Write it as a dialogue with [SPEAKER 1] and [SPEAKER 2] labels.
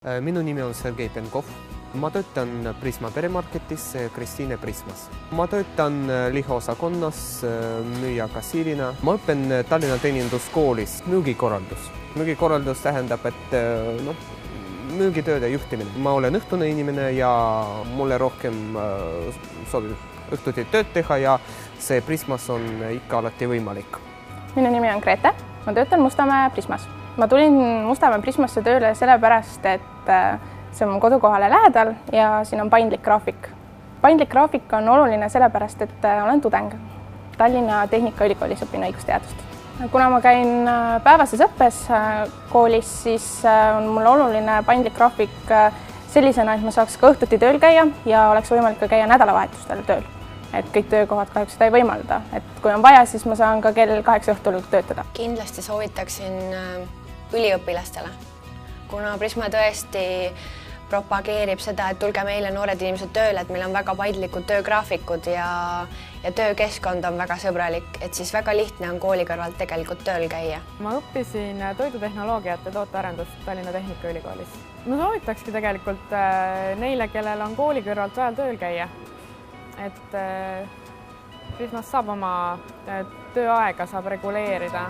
[SPEAKER 1] Minu nimi on Sergei Penkov. Ma töötan Prisma peremarketis Kristiine Prismas. Ma töötan lihaosakonnas müüja kassiirina. Ma õppen Tallinna Teeninduskoolis müügikorraldus. Müügikorraldus tähendab, et müügitööde juhtimine. Ma olen õhtune inimene ja mulle rohkem sobib õhtuti tööd teha ja see Prismas on ikka alati võimalik.
[SPEAKER 2] Minu nimi on Grete. Ma töötan Mustamäe Prismas. Ma tulin Mustamäe Prismasse tööle sellepärast, et see on kodukohale lähedal ja siin on paindlik graafik. Paindlik graafik on oluline sellepärast, et olen tudeng. Tallinna Tehnikaülikoolis õpin õigusteadust. Kuna ma käin päevases õppes koolis, siis on mul oluline paindlik graafik sellisena, et ma saaks ka õhtuti tööl käia ja oleks võimalik ka käia nädalavahetustel tööl. Et kõik töökohad kahjuks seda ei võimalda. Et kui on vaja, siis ma saan ka kell 8 õhtul töötada.
[SPEAKER 3] Kindlasti soovitaksin üliõpilastele, kuna Prisma tõesti propageerib seda, et tulge meile noored inimesed tööle, et meil on väga paindlikud töögraafikud ja töökeskkond on väga sõbralik, et siis väga lihtne on kooli kõrvalt tegelikult tööl käia.
[SPEAKER 4] Ma õppisin toidutehnoloogiat ja tootearendust Tallinna Tehnikaülikoolis. Ma soovitakski tegelikult neile, kellel on kooli kõrvalt vajal tööl käia, et Prismas saab oma tööaega reguleerida.